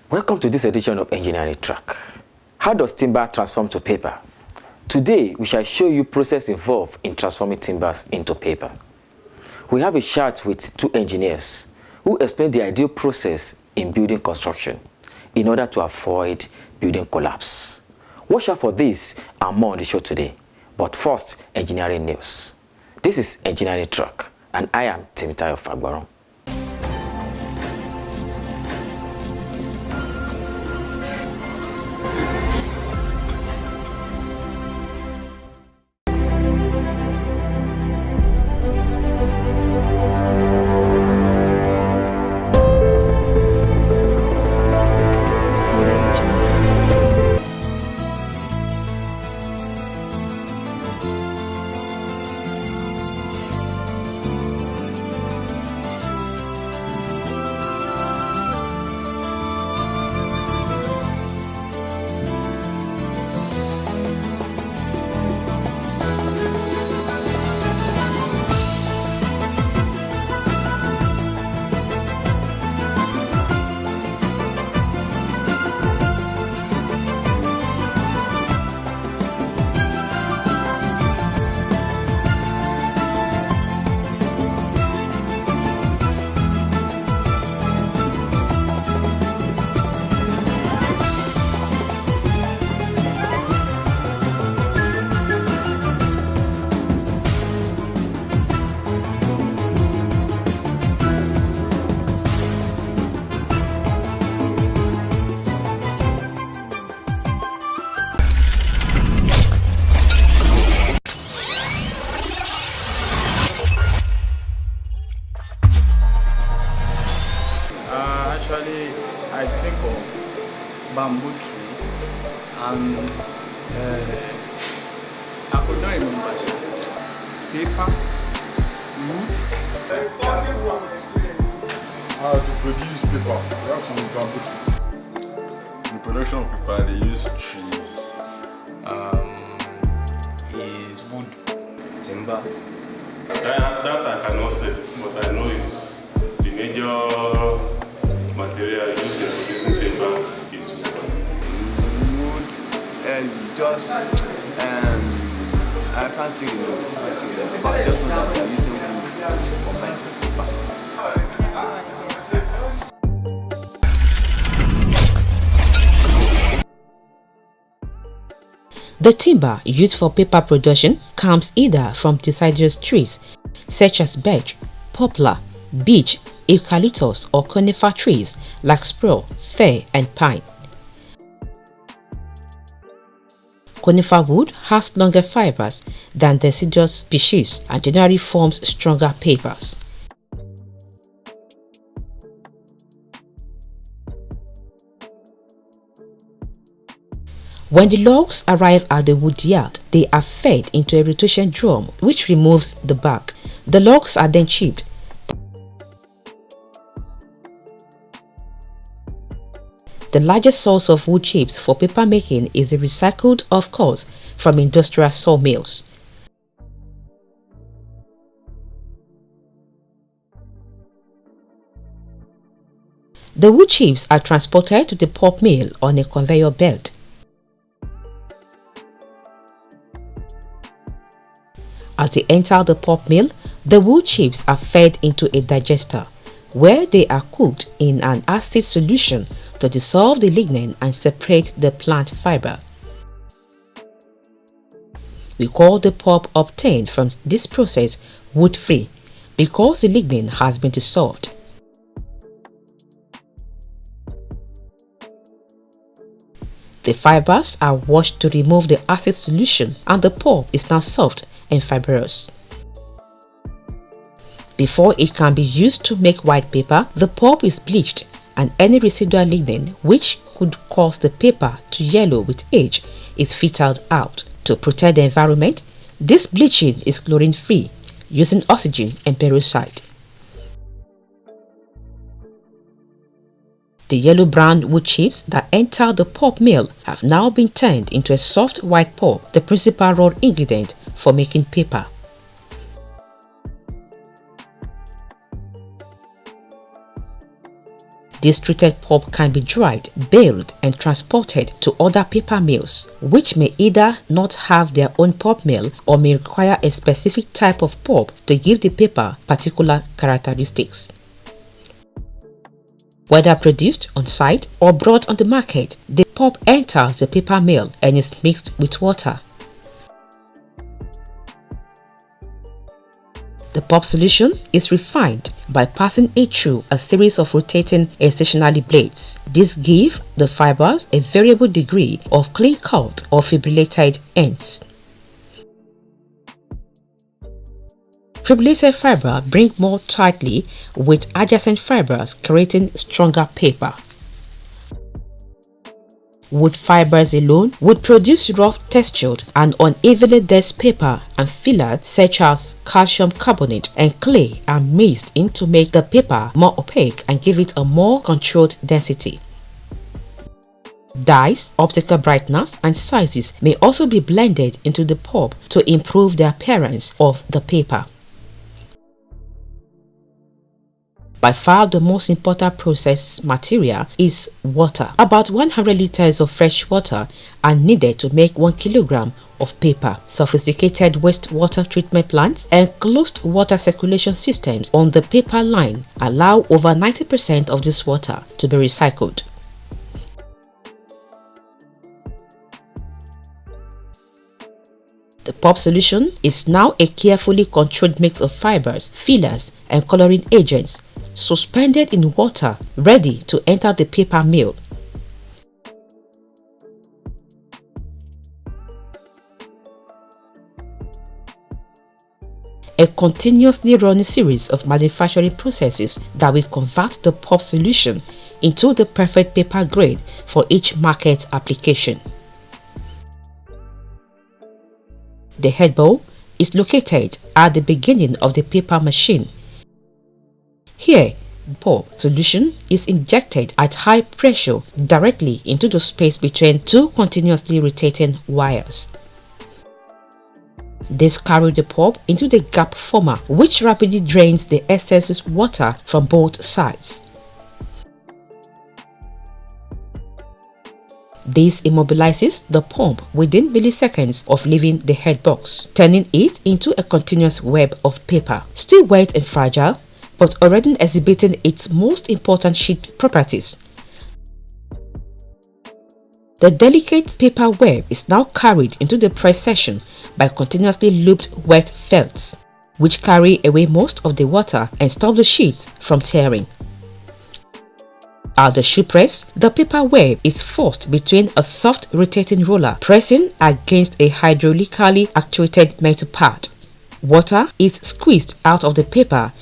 Welcome to this edition of Engineering Track. How does timber transform to paper? Today, we shall show you process involved in transforming timbers into paper. We have a chat with two engineers who explain the ideal process in building construction in order to avoid building collapse. Watch out for this and more on the show today. But first, engineering news. This is Engineering Track, and I am Temitayo Fagbaron. Actually, I think of bamboo tree and I could not remember paper, wood. How to produce paper? You have to use bamboo tree. In production of paper, they use trees. Is wood, timbers. That I cannot say, but I know is the major material used in producing paper is wood. Wood, just I can't still remember, but I just know that they're using wood combined with paper. The timber used for paper production comes either from deciduous trees such as birch, poplar, beech, eucalyptus or conifer trees like spruce, fir and pine. Conifer wood has longer fibers than deciduous species and generally forms stronger papers. When the logs arrive at the wood yard, they are fed into a rotation drum which removes the bark. The logs are then chipped. The largest source of wood chips for paper making is the recycled, of course, from industrial sawmills. The wood chips are transported to the pulp mill on a conveyor belt. As they enter the pulp mill, the wood chips are fed into a digester, where they are cooked in an acid solution to dissolve the lignin and separate the plant fiber. We call the pulp obtained from this process wood-free because the lignin has been dissolved. The fibers are washed to remove the acid solution and the pulp is now soft and fibrous. Before it can be used to make white paper, the pulp is bleached and any residual lignin which could cause the paper to yellow with age is filtered out. To protect the environment, this bleaching is chlorine-free using oxygen and peroxide. The yellow-brown wood chips that enter the pulp mill have now been turned into a soft white pulp, the principal raw ingredient for making paper. This treated pulp can be dried, baled, and transported to other paper mills, which may either not have their own pulp mill or may require a specific type of pulp to give the paper particular characteristics. Whether produced on site or brought on the market, the pulp enters the paper mill and is mixed with water. The pulp solution is refined by passing it through a series of rotating and stationary blades. These give the fibers a variable degree of clean-cut or fibrillated ends. Fibrillated fiber bring more tightly with adjacent fibers, creating stronger paper. Wood fibers alone would produce rough, textured, and unevenly dense paper, and fillers such as calcium carbonate and clay are mixed in to make the paper more opaque and give it a more controlled density. Dyes, optical brightness, and sizes may also be blended into the pulp to improve the appearance of the paper. By far the most important process material is water. About 100 liters of fresh water are needed to make 1 kilogram of paper. Sophisticated wastewater treatment plants and closed water circulation systems on the paper line allow over 90% of this water to be recycled. The pulp solution is now a carefully controlled mix of fibers, fillers, and coloring agents suspended in water, ready to enter the paper mill. A continuously running series of manufacturing processes that will convert the pulp solution into the perfect paper grade for each market application. The head bowl is located at the beginning of the paper machine. Here, pulp solution is injected at high pressure directly into the space between two continuously rotating wires. This carries the pulp into the gap former, which rapidly drains the excess water from both sides. This immobilizes the pulp within milliseconds of leaving the head box, turning it into a continuous web of paper, still wet and fragile, but already exhibiting its most important sheet properties. The delicate paper web is now carried into the press section by continuously looped wet felts, which carry away most of the water and stop the sheets from tearing. At the shoe press, the paper web is forced between a soft rotating roller pressing against a hydraulically actuated metal pad. Water is squeezed out of the paper